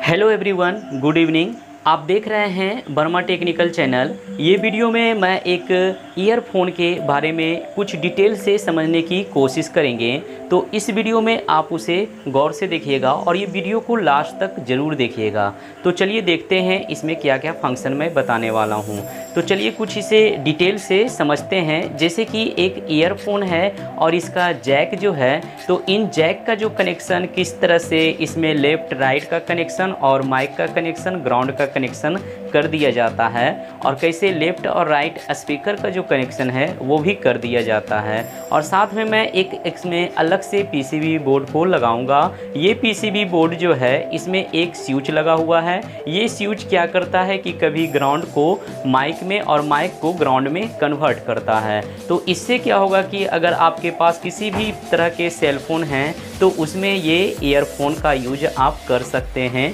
Hello everyone, good evening. आप देख रहे हैं वर्मा टेक्निकल चैनल। ये वीडियो में मैं एक ईयरफोन के बारे में कुछ डिटेल से समझने की कोशिश करेंगे, तो इस वीडियो में आप उसे गौर से देखिएगा और ये वीडियो को लास्ट तक ज़रूर देखिएगा। तो चलिए देखते हैं इसमें क्या क्या फंक्शन मैं बताने वाला हूँ। तो चलिए कुछ इसे डिटेल से समझते हैं। जैसे कि एक ईयरफोन है और इसका जैक जो है, तो इन जैक का जो कनेक्शन किस तरह से इसमें लेफ़्ट राइट का कनेक्शन और माइक का कनेक्शन, ग्राउंड का कनेक्शन कर दिया जाता है, और कैसे लेफ़्ट और राइट स्पीकर का जो कनेक्शन है वो भी कर दिया जाता है। और साथ में मैं एक इसमें अलग से पीसीबी बोर्ड को लगाऊंगा। ये पीसीबी बोर्ड जो है इसमें एक स्विच लगा हुआ है। ये स्विच क्या करता है कि कभी ग्राउंड को माइक में और माइक को ग्राउंड में कन्वर्ट करता है। तो इससे क्या होगा कि अगर आपके पास किसी भी तरह के सेलफोन हैं तो उसमें ये ईयरफोन का यूज आप कर सकते हैं।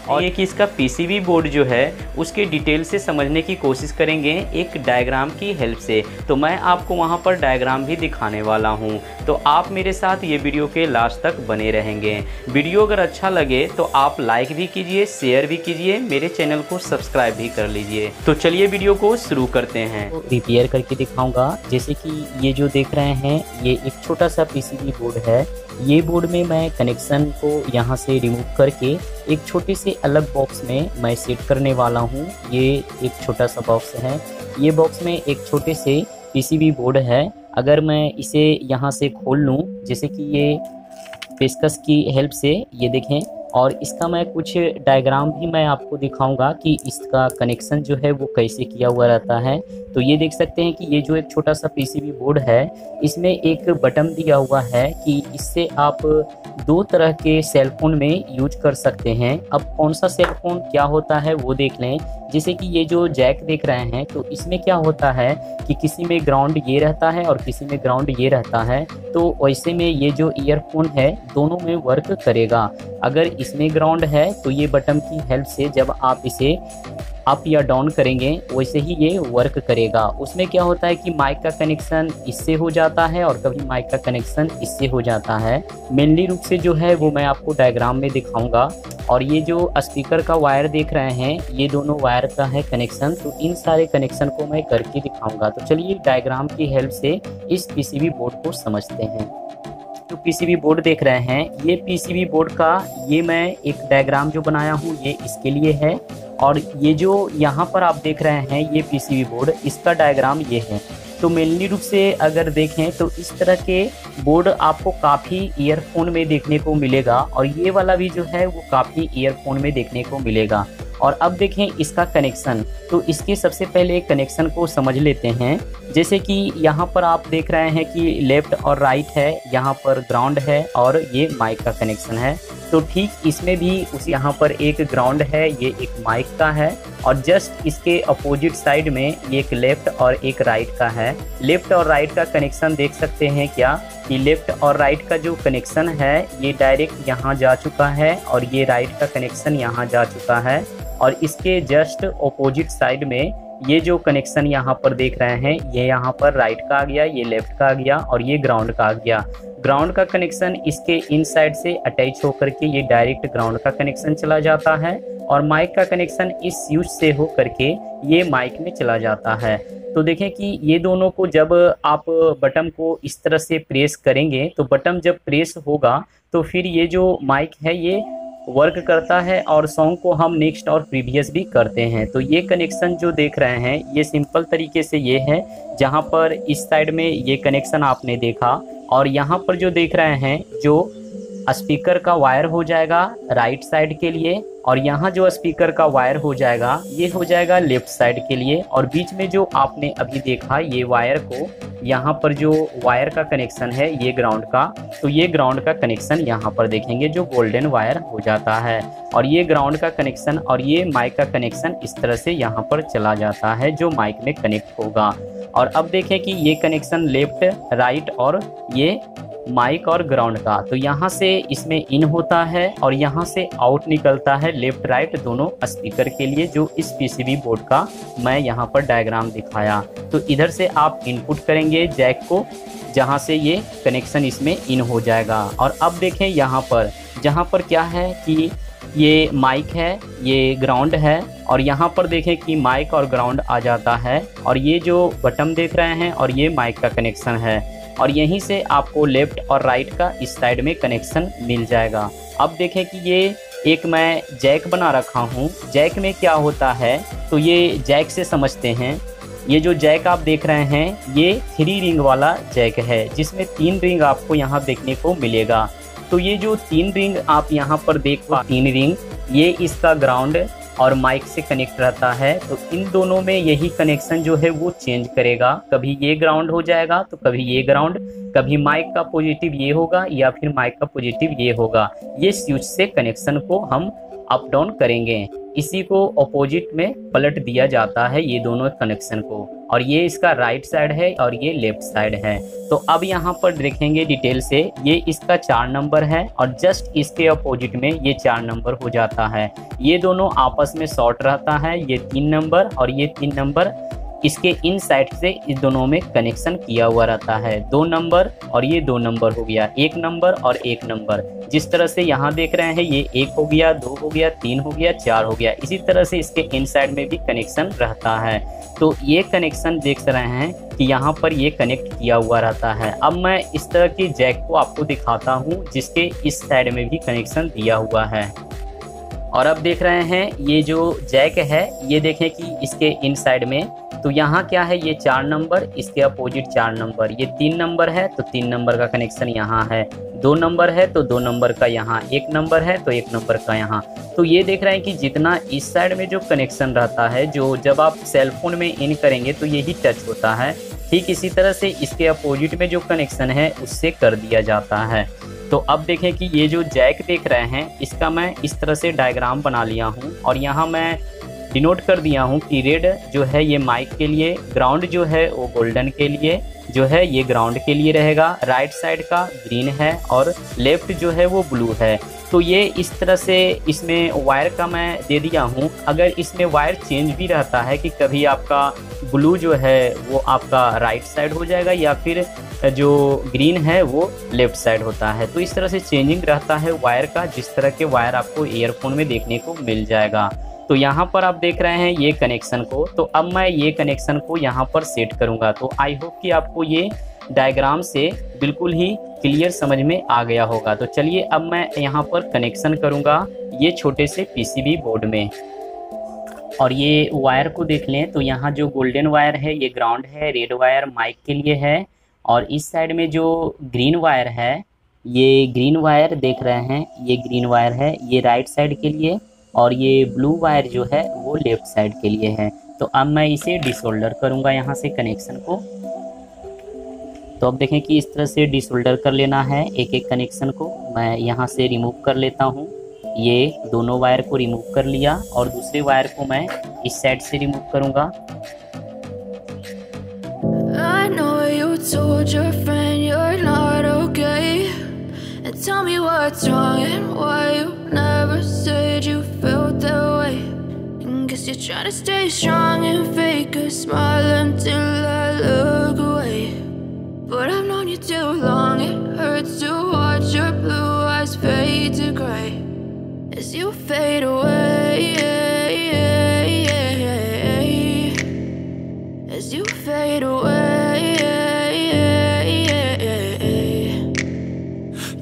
और ये कि इसका पीसीबी बोर्ड जो है उसके डिटेल से समझने की कोशिश करेंगे एक डायग्राम की हेल्प से। तो मैं आपको वहाँ पर डायग्राम भी दिखाने वाला हूँ, तो आप मेरे साथ ये वीडियो के लास्ट तक बने रहेंगे। वीडियो अगर अच्छा लगे तो आप लाइक भी कीजिए, शेयर भी कीजिए, मेरे चैनल को सब्सक्राइब भी कर लीजिए। तो चलिए वीडियो को शुरू करते हैं। तो रिपेयर करके दिखाऊंगा। जैसे कि ये जो देख रहे हैं ये एक छोटा सा पीसीबी बोर्ड है। ये बोर्ड में मैं कनेक्शन को यहाँ से रिमूव करके एक छोटे से अलग बॉक्स में मैं सेट करने वाला हूँ। ये एक छोटा सा बॉक्स है। ये बॉक्स में एक छोटे से पीसीबी बोर्ड है। अगर मैं इसे यहाँ से खोल लूँ, जैसे कि ये पेचकस की हेल्प से, ये देखें, और इसका मैं कुछ डायग्राम भी मैं आपको दिखाऊंगा कि इसका कनेक्शन जो है वो कैसे किया हुआ रहता है। तो ये देख सकते हैं कि ये जो एक छोटा सा पीसीबी बोर्ड है इसमें एक बटन दिया हुआ है कि इससे आप दो तरह के सेलफोन में यूज कर सकते हैं। अब कौन सा सेलफोन क्या होता है वो देख लें। जैसे कि ये जो जैक देख रहे हैं तो इसमें क्या होता है कि किसी में ग्राउंड ये रहता है और किसी में ग्राउंड ये रहता है। तो वैसे में ये जो ईयरफोन है दोनों में वर्क करेगा। अगर इसमें ग्राउंड है तो ये बटन की हेल्प से जब आप इसे अप या डाउन करेंगे वैसे ही ये वर्क करेगा। उसमें क्या होता है कि माइक का कनेक्शन इससे हो जाता है और कभी माइक का कनेक्शन इससे हो जाता है। मेनली रूप से जो है वो मैं आपको डायग्राम में दिखाऊंगा। और ये जो स्पीकर का वायर देख रहे हैं ये दोनों वायर का है कनेक्शन। तो इन सारे कनेक्शन को मैं करके दिखाऊंगा। तो चलिए डायग्राम की हेल्प से इस पीसीबी बोर्ड को समझते हैं। तो पीसीबी बोर्ड देख रहे हैं, ये पीसीबी बोर्ड का ये मैं एक डायग्राम जो बनाया हूँ ये इसके लिए है। और ये जो यहाँ पर आप देख रहे हैं ये पीसीबी बोर्ड, इसका डायग्राम ये है। तो मेनली रूप से अगर देखें तो इस तरह के बोर्ड आपको काफ़ी ईयरफोन में देखने को मिलेगा, और ये वाला भी जो है वो काफ़ी ईयरफोन में देखने को मिलेगा। और अब देखें इसका कनेक्शन, तो इसके सबसे पहले कनेक्शन को समझ लेते हैं। जैसे कि यहाँ पर आप देख रहे हैं कि लेफ़्ट और राइट है, यहाँ पर ग्राउंड है और ये माइक का कनेक्शन है। तो ठीक इसमें भी उस यहाँ पर एक ग्राउंड है, ये एक माइक का है, और जस्ट इसके अपोजिट साइड में ये एक लेफ़्ट और एक राइट का है। लेफ़्ट और राइट का कनेक्शन देख सकते हैं क्या कि लेफ़्ट और राइट का जो कनेक्शन है ये डायरेक्ट यहाँ जा चुका है और ये राइट का कनेक्शन यहाँ जा चुका है। और इसके जस्ट अपोजिट साइड में ये जो कनेक्शन यहाँ पर देख रहे हैं ये यहाँ पर राइट का आ गया, ये लेफ्ट का आ गया और ये ग्राउंड का आ गया। ग्राउंड का कनेक्शन इसके इन साइड से अटैच होकर के ये डायरेक्ट ग्राउंड का कनेक्शन चला जाता है, और माइक का कनेक्शन इस स्विच से हो करके ये माइक में चला जाता है। तो देखें कि ये दोनों को जब आप बटन को इस तरह से प्रेस करेंगे तो बटन जब प्रेस होगा तो फिर ये जो माइक है ये वर्क करता है, और सॉन्ग को हम नेक्स्ट और प्रीवियस भी करते हैं। तो ये कनेक्शन जो देख रहे हैं ये सिंपल तरीके से ये है, जहाँ पर इस साइड में ये कनेक्शन आपने देखा, और यहाँ पर जो देख रहे हैं जो स्पीकर का वायर हो जाएगा राइट साइड के लिए, और यहाँ जो स्पीकर का वायर हो जाएगा ये हो जाएगा लेफ्ट साइड के लिए। और बीच में जो आपने अभी देखा ये वायर को, यहाँ पर जो वायर का कनेक्शन है ये ग्राउंड का, तो ये ग्राउंड का कनेक्शन यहाँ पर देखेंगे जो गोल्डन वायर हो जाता है, और ये ग्राउंड का कनेक्शन और ये माइक का कनेक्शन इस तरह से यहाँ पर चला जाता है जो माइक में कनेक्ट होगा। और अब देखें कि ये कनेक्शन लेफ्ट राइट और ये माइक और ग्राउंड का, तो यहाँ से इसमें इन होता है और यहाँ से आउट निकलता है लेफ्ट राइट दोनों स्पीकर के लिए, जो इस पीसीबी बोर्ड का मैं यहाँ पर डायग्राम दिखाया। तो इधर से आप इनपुट करेंगे जैक को, जहाँ से ये कनेक्शन इसमें इन हो जाएगा। और अब देखें यहाँ पर, जहाँ पर क्या है कि ये माइक है, ये ग्राउंड है, और यहाँ पर देखें कि माइक और ग्राउंड आ जाता है, और ये जो बटन देख रहे हैं और ये माइक का कनेक्शन है, और यहीं से आपको लेफ्ट और राइट का इस साइड में कनेक्शन मिल जाएगा। अब देखें कि ये एक मैं जैक बना रखा हूँ। जैक में क्या होता है, तो ये जैक से समझते हैं। ये जो जैक आप देख रहे हैं ये 3 रिंग वाला जैक है, जिसमें 3 रिंग आपको यहाँ देखने को मिलेगा। तो ये जो 3 रिंग आप यहाँ पर देख पा 3 रिंग, ये इसका ग्राउंड और माइक से कनेक्ट रहता है। तो इन दोनों में यही कनेक्शन जो है वो चेंज करेगा, कभी ये ग्राउंड हो जाएगा तो कभी ये ग्राउंड, कभी माइक का पॉजिटिव ये होगा या फिर माइक का पॉजिटिव ये होगा। ये स्विच से कनेक्शन को हम अप डाउन करेंगे, इसी को अपोजिट में पलट दिया जाता है ये दोनों कनेक्शन को। और ये इसका राइट साइड है और ये लेफ्ट साइड है। तो अब यहाँ पर देखेंगे डिटेल से, ये इसका 4 नंबर है और जस्ट इसके अपोजिट में ये 4 नंबर हो जाता है। ये दोनों आपस में शॉर्ट रहता है, ये 3 नंबर और ये 3 नंबर इसके इन साइड से इस दोनों में कनेक्शन किया हुआ रहता है। 2 नंबर और ये 2 नंबर हो गया, 1 नंबर और 1 नंबर। जिस तरह से यहाँ देख रहे हैं ये 1 हो गया, 2 हो गया, 3 हो गया, 4 हो गया। इसी तरह से इसके इन साइड में भी कनेक्शन रहता है। तो ये कनेक्शन देख रहे हैं कि यहाँ पर ये कनेक्ट किया हुआ रहता है। अब मैं इस तरह के जैक को आपको दिखाता हूँ जिसके इस साइड में भी कनेक्शन दिया हुआ है। और अब देख रहे हैं ये जो जैक है, ये देखें कि इसके इन साइड में तो यहाँ क्या है, ये 4 नंबर, इसके अपोजिट 4 नंबर, ये 3 नंबर है तो 3 नंबर का कनेक्शन यहाँ है, 2 नंबर है तो 2 नंबर का यहाँ, 1 नंबर है तो 1 नंबर का यहाँ। तो ये देख रहे हैं कि जितना इस साइड में जो कनेक्शन रहता है, जो जब आप सेल फोन में इन करेंगे तो यही टच होता है, ठीक इसी तरह से इसके अपोजिट में जो कनेक्शन है उससे कर दिया जाता है। तो अब देखें कि ये जो जैक देख रहे हैं इसका मैं इस तरह से डायग्राम बना लिया हूँ और यहाँ मैं डिनोट कर दिया हूँ कि रेड जो है ये माइक के लिए, ग्राउंड जो है वो गोल्डन के लिए जो है ये ग्राउंड के लिए रहेगा, राइट साइड का ग्रीन है और लेफ्ट जो है वो ब्लू है। तो ये इस तरह से इसमें वायर का मैं दे दिया हूँ। अगर इसमें वायर चेंज भी रहता है कि कभी आपका ब्लू जो है वो आपका राइट साइड हो जाएगा या फिर जो ग्रीन है वो लेफ्ट साइड होता है। तो इस तरह से चेंजिंग रहता है वायर का, जिस तरह के वायर आपको ईयरफोन में देखने को मिल जाएगा। तो यहाँ पर आप देख रहे हैं ये कनेक्शन को, तो अब मैं ये कनेक्शन को यहाँ पर सेट करूँगा। तो आई होप कि आपको ये डायग्राम से बिल्कुल ही क्लियर समझ में आ गया होगा। तो चलिए अब मैं यहाँ पर कनेक्शन करूँगा ये छोटे से पीसीबी बोर्ड में। और ये वायर को देख लें तो यहाँ जो गोल्डन वायर है ये ग्राउंड है, रेड वायर माइक के लिए है, और इस साइड में जो ग्रीन वायर है, ये ग्रीन वायर देख रहे हैं, ये ग्रीन वायर है, ये राइट साइड के लिए, और ये ब्लू वायर जो है वो लेफ्ट साइड के लिए है। तो अब मैं इसे डिसोल्डर करूँगा यहाँ से कनेक्शन को। तो अब देखें कि इस तरह से डिसोल्डर कर लेना है एक एक कनेक्शन को। मैं यहाँ से रिमूव कर लेता हूँ, ये दोनों वायर को रिमूव कर लिया और दूसरे वायर को मैं इस साइड से रिमूव करूँगा। Tell me what's wrong and why you never said you felt that way. And guess you're trying to stay strong and fake a smile until I look away. But I've known you too long, it hurts to watch your blue eyes fade to gray as you fade away, as you fade away.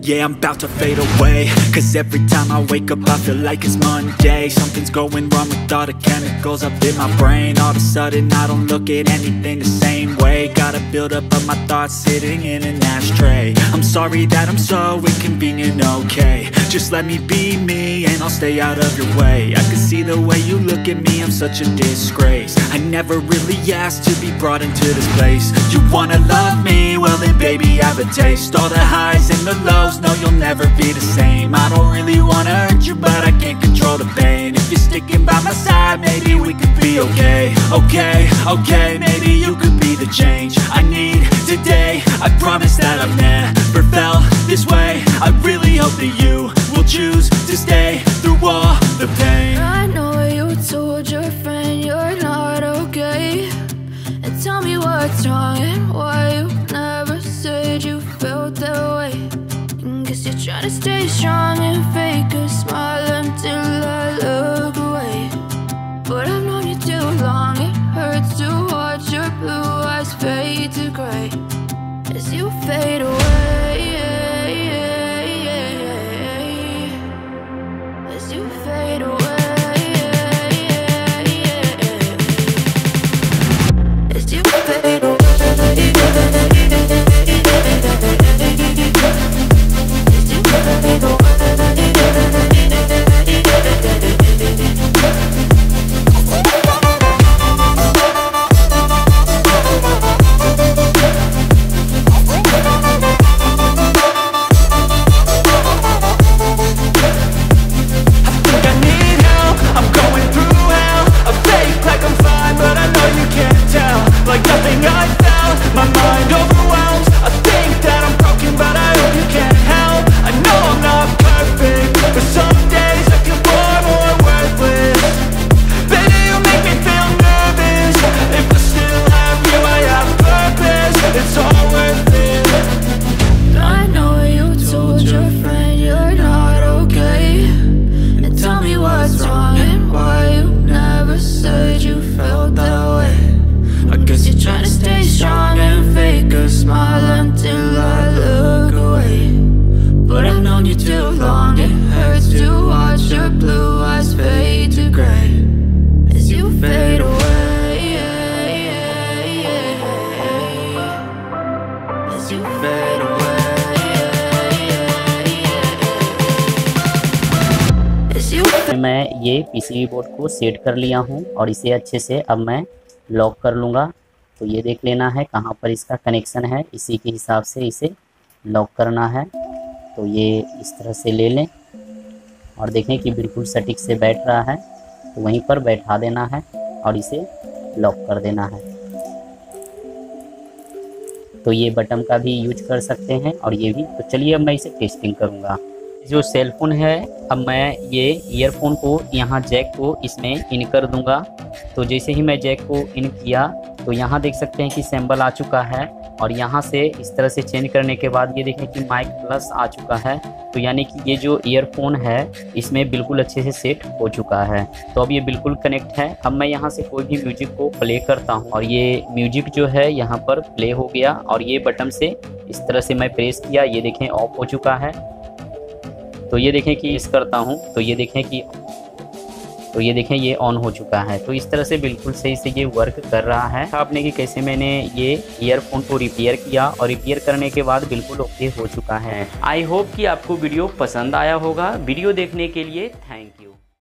Yeah, I'm about to fade away, cause every time I wake up I feel like it's Monday. Something's going wrong with all the chemicals up in my brain. All of a sudden I don't look at anything the same way. Gotta build up of my thoughts sitting in an ashtray. I'm sorry that I'm so inconvenient, okay. Just let me be me and I'll stay out of your way. I can see the way you look at me, I'm such a disgrace. I never really asked to be brought into this place. You wanna love me? Well then baby have a taste. All the highs and the lows, no you'll never be the same. I don't really wanna hurt you but I can't control the pain. If you're sticking by my side maybe we could be okay. Okay, maybe you could be the change I need today. I promise that I've never felt this way. I really hope that you will choose to stay through all the pain. I know you told your friend you're not okay, and tell me what's wrong and why you never said you felt that way. And guess you're trying to stay strong and fake a smile until you fade away, as you fade away, as you fade away. मैं ये PCB board को set कर लिया हूँ और इसे अच्छे से अब मैं लॉक कर लूँगा। तो ये देख लेना है कहाँ पर इसका कनेक्शन है, इसी के हिसाब से इसे लॉक करना है। तो ये इस तरह से ले लें और देखें कि बिल्कुल सटीक से बैठ रहा है, तो वहीं पर बैठा देना है और इसे लॉक कर देना है। तो ये बटन का भी यूज कर सकते हैं और ये भी। तो चलिए अब मैं इसे टेस्टिंग करूँगा। जो सेल फोन है, अब मैं ये ईयरफोन को यहाँ जैक को इसमें इन कर दूंगा। तो जैसे ही मैं जैक को इन किया तो यहाँ देख सकते हैं कि सिंबल आ चुका है और यहाँ से इस तरह से चेंज करने के बाद ये देखें कि माइक प्लस आ चुका है। तो यानी कि ये जो ईयरफोन है इसमें बिल्कुल अच्छे से सेट हो चुका है। तो अब ये बिल्कुल कनेक्ट है। अब मैं यहाँ से कोई भी म्यूजिक को प्ले करता हूँ और ये म्यूजिक जो है यहाँ पर प्ले हो गया और ये बटन से इस तरह से मैं प्रेस किया, ये देखें ऑफ हो चुका है। तो ये देखें कि इस करता हूँ तो ये देखें ये ऑन हो चुका है। तो इस तरह से बिल्कुल सही से ये वर्क कर रहा है। आपने कि कैसे मैंने ये ईयरफोन को रिपेयर किया और रिपेयर करने के बाद बिल्कुल ओके हो चुका है। आई होप कि आपको वीडियो पसंद आया होगा। वीडियो देखने के लिए थैंक यू।